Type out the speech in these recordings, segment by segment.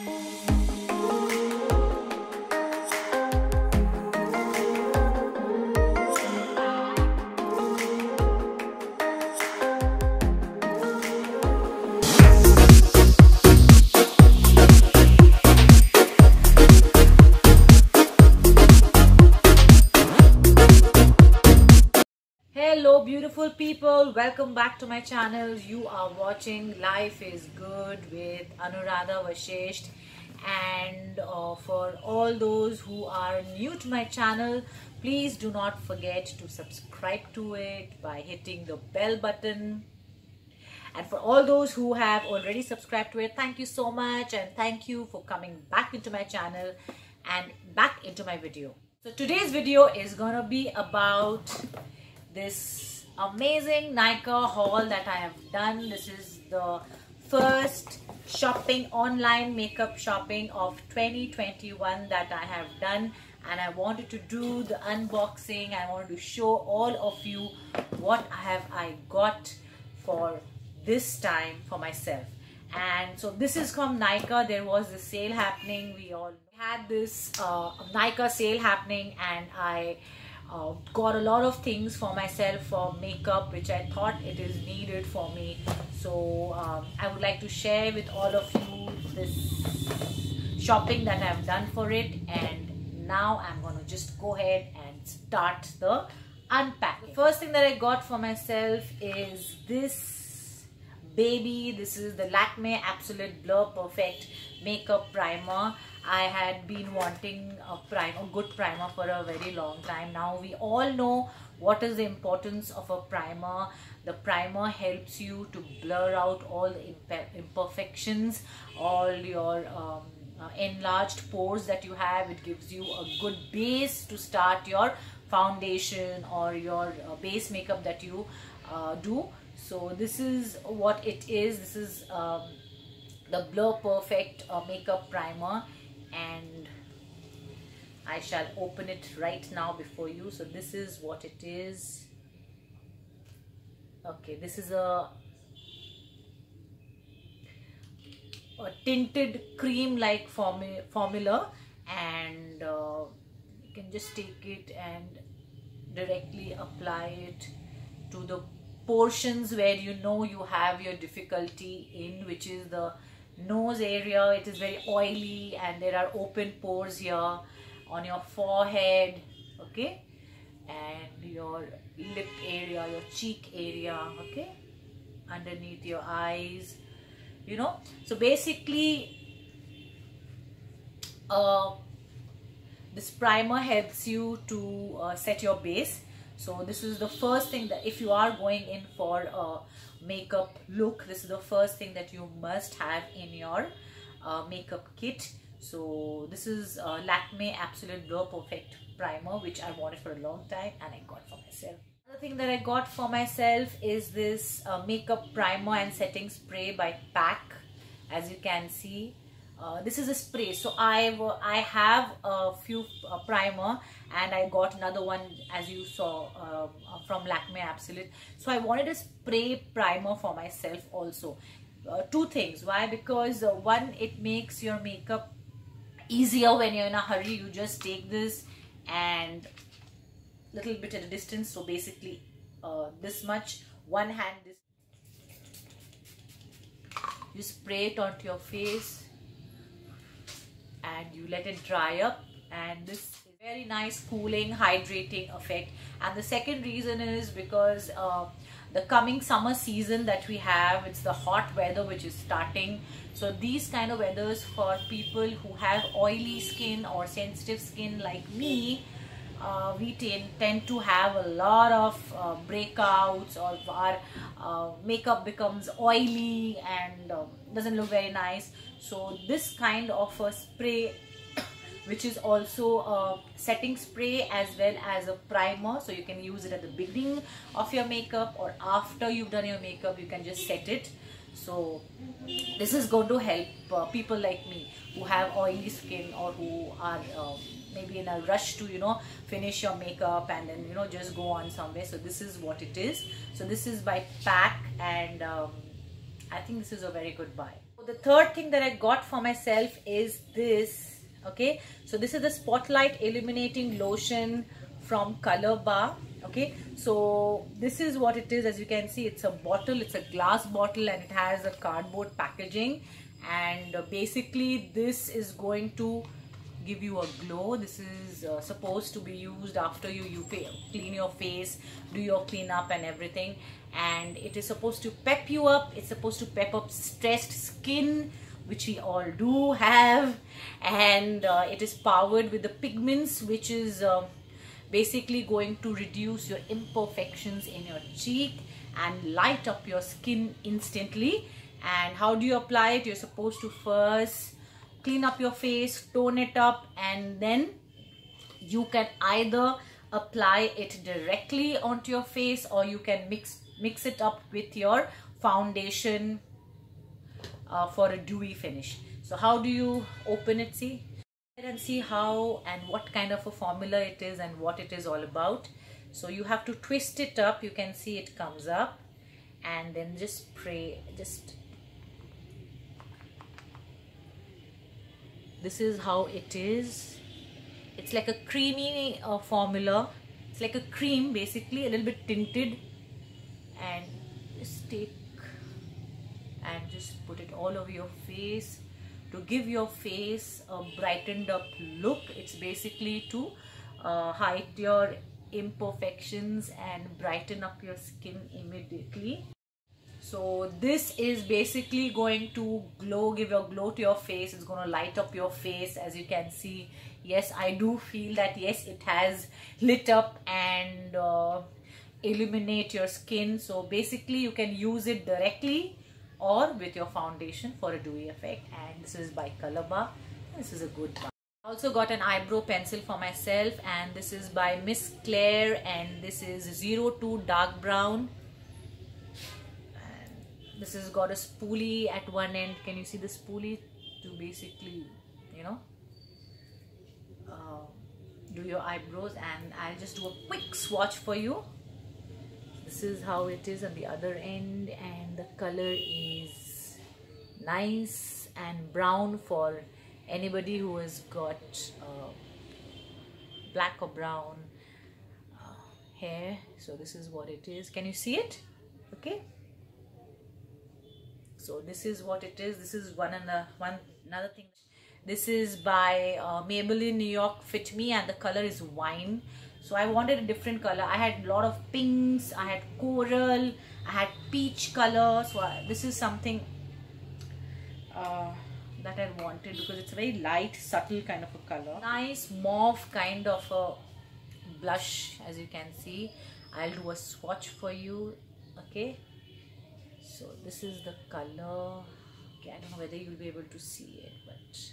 Hello beautiful people, welcome back to my channel. You are watching Life is Good with Anuradha Vashisht, and for all those who are new to my channel, please do not forget to subscribe to it by hitting the bell button. And for all those who have already subscribed to it, thank you so much, and thank you for coming back into my channel and back into my video. So today's video is gonna be about this amazing Nykaa haul that I have done. This is the first shopping, online makeup shopping of 2021 that I have done, and I wanted to do the unboxing. I wanted to show all of you what I got for this time for myself. And so this is from Nykaa. There was a sale happening. We all had this Nykaa sale happening, and I got a lot of things for myself for makeup which I thought it is needed for me. So I would like to share with all of you this shopping that I've done for it. And now I'm going to just go ahead and start the unpacking. The first thing that I got for myself is this baby. This is the Lakme Absolute Blur Perfect Makeup Primer. I had been wanting a good primer for a very long time. Now we all know what is the importance of a primer. The primer helps you to blur out all the imperfections, all your enlarged pores that you have. It gives you a good base to start your foundation or your base makeup that you do. So this is what it is. This is the Blur Perfect makeup primer, and I shall open it right now before you. So this is what it is. Okay, this is a tinted cream like formula, and you can just take it and directly apply it to the portions where you know you have your difficulty in, which is the nose area. It is very oily and there are open pores here on your forehead, okay, and your lip area, your cheek area, okay, underneath your eyes, you know. So basically this primer helps you to set your base. So this is the first thing that if you are going in for a makeup look, this is the first thing that you must have in your makeup kit. So this is Lakme Absolute Blur Perfect Primer, which I wanted for a long time and I got for myself. Another thing that I got for myself is this makeup primer and setting spray by PAC. As you can see, this is a spray. So I have a few primer, and I got another one, as you saw, from Lakme Absolute. So I wanted a spray primer for myself also. Two things. Why? Because one, it makes your makeup easier when you're in a hurry. You just take this and little bit at a distance. So basically this much, one hand, this, you spray it onto your face and you let it dry up, and this is very nice cooling, hydrating effect. And the second reason is because the coming summer season that we have, it's the hot weather which is starting. So these kind of weathers, for people who have oily skin or sensitive skin like me, we tend to have a lot of breakouts, or our makeup becomes oily and doesn't look very nice. So this kind of a spray, which is also a setting spray as well as a primer, so you can use it at the beginning of your makeup or after you've done your makeup, you can just set it. So this is going to help people like me who have oily skin, or who are maybe in a rush to, you know, finish your makeup and then, you know, just go on somewhere. So this is what it is. So this is by PAC, and I think this is a very good buy. The third thing that I got for myself is this. Okay, so this is the Spotlight Illuminating Lotion from Color Bar. Okay, so this is what it is. As you can see, it's a bottle, it's a glass bottle, and it has a cardboard packaging. And basically this is going to give you a glow. This is supposed to be used after you clean your face, do your cleanup and everything, and it is supposed to pep you up. It's supposed to pep up stressed skin, which we all do have, and it is powered with the pigments, which is basically going to reduce your imperfections in your cheek and light up your skin instantly. And how do you apply it? You're supposed to first clean up your face, tone it up, and then you can either apply it directly onto your face, or you can mix it up with your foundation for a dewy finish. So how do you open it? See and see how and what kind of a formula it is and what it is all about. So you have to twist it up. You can see it comes up, and then just spray. This is how it is. It's like a creamy formula. It's like a cream, basically, a little bit tinted. And just take and just put it all over your face to give your face a brightened up look. It's basically to hide your imperfections and brighten up your skin immediately. So this is basically going to give a glow to your face. It's going to light up your face. As you can see, yes, I do feel that yes, it has lit up and illuminate your skin. So basically you can use it directly or with your foundation for a dewy effect. And this is by Color Bar. This is a good one. I also got an eyebrow pencil for myself, and this is by Miss Claire, and this is 02 dark brown. This has got a spoolie at one end. Can you see the spoolie? To basically, you know, do your eyebrows. And I'll just do a quick swatch for you. This is how it is on the other end, and the color is nice and brown for anybody who has got black or brown hair. So this is what it is. Can you see it? Okay. So this is what it is. This is another thing. This is by Maybelline New York Fit Me, and the color is wine. So I wanted a different color. I had a lot of pinks, I had coral, I had peach color. So this is something that I wanted because it's a very light, subtle kind of a color. Nice mauve kind of a blush, as you can see. I'll do a swatch for you. Okay. So this is the color. Okay, I don't know whether you'll be able to see it, but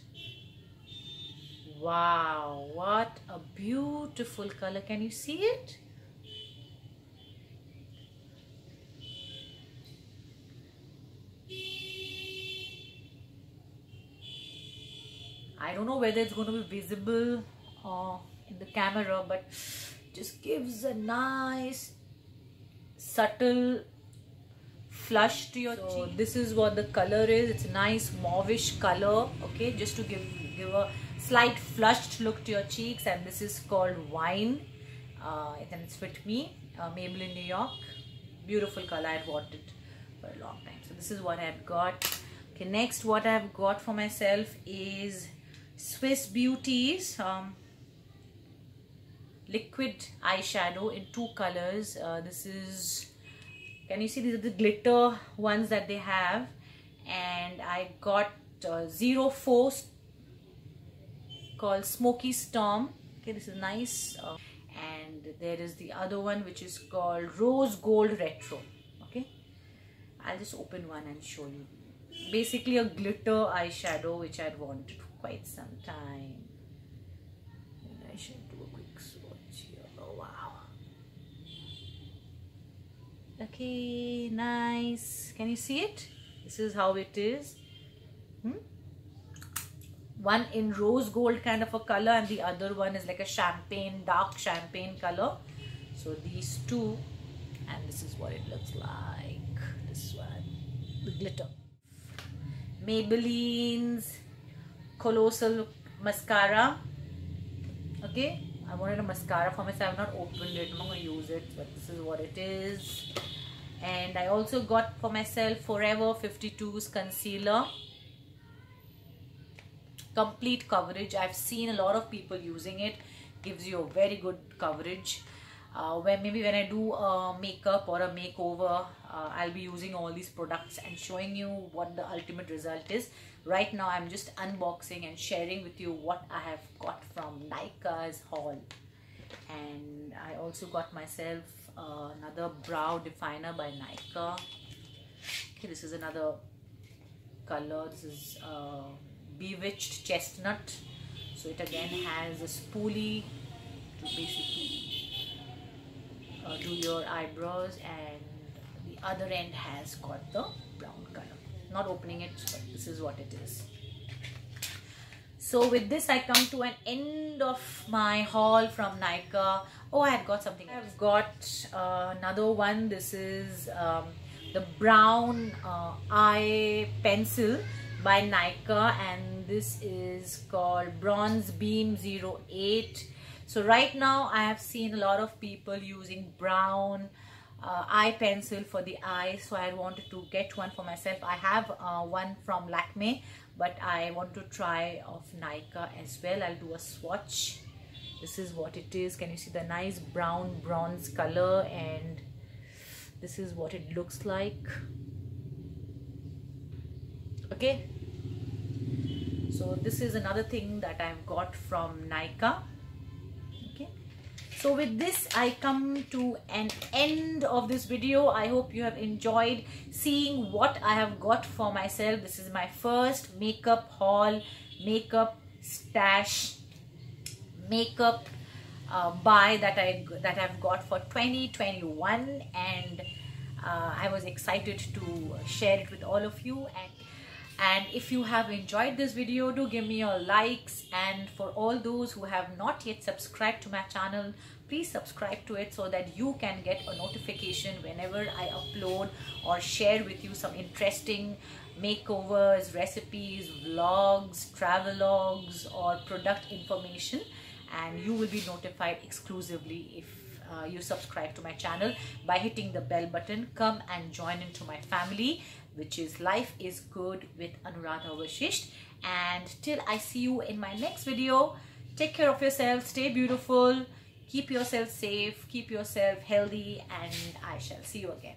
wow, what a beautiful color. Can you see it? I don't know whether it's going to be visible in the camera, but just gives a nice subtle flush to your cheek. This is what the color is. It's a nice mauvish color, okay, just to give a slight flushed look to your cheeks. And this is called Wine, and it's Fit Me, Maybelline New York. Beautiful color. I had wanted for a long time. So this is what I've got. Okay, next what I've got for myself is Swiss Beauty's liquid eyeshadow in 2 colors. This is, can you see, these are the glitter ones that they have, and I got 04 called Smoky Storm. Okay, this is nice. And there is the other one which is called Rose Gold Retro. Okay, I'll just open one and show you. Basically a glitter eyeshadow which I'd wanted for quite some time. And I should do a quick swatch here. Oh wow. Okay, nice. Can you see it? This is how it is. One in rose gold kind of a color, and the other one is like a champagne, dark champagne color. So these two, and this is what it looks like. This one, the glitter. Maybelline's Colossal Mascara. Okay, I wanted a mascara for myself. I've not opened it. I'm not going to use it, but this is what it is. And I also got for myself Forever 52's concealer. Complete coverage. I've seen a lot of people using it. Gives you a very good coverage. Maybe when I do a makeup or a makeover, I'll be using all these products and showing you what the ultimate result is. Right now I'm just unboxing and sharing with you what I have got from Nykaa's haul. And I also got myself another brow definer by Nykaa. Okay, this is another color. This is Bewitched Chestnut. So it again has a spoolie to basically do your eyebrows, and the other end has got the brown color. Not opening it, but this is what it is. So with this I come to an end of my haul from Nykaa. Oh, I had got something. I've got another one. This is the brown eye pencil by Nykaa, and this is called Bronze Beam 08. So right now I have seen a lot of people using brown eye pencil for the eyes, so I wanted to get one for myself. I have one from Lakme, but I want to try of Nykaa as well. I'll do a swatch. This is what it is. Can you see the nice brown bronze color? And this is what it looks like. Okay, so this is another thing that I've got from Nykaa. So with this I come to an end of this video. I hope you have enjoyed seeing what I have got for myself. This is my first makeup haul, makeup stash, makeup buy that I've got for 2021, and I was excited to share it with all of you. And if you have enjoyed this video, do give me your likes, and for all those who have not yet subscribed to my channel, please subscribe to it so that you can get a notification whenever I upload or share with you some interesting makeovers, recipes, vlogs, travelogues or product information, and you will be notified exclusively if you subscribe to my channel by hitting the bell button. Come and join into my family, which is Life is Good with Anuradha Vashisht. And till I see you in my next video, take care of yourself, stay beautiful, keep yourself safe, keep yourself healthy, and I shall see you again.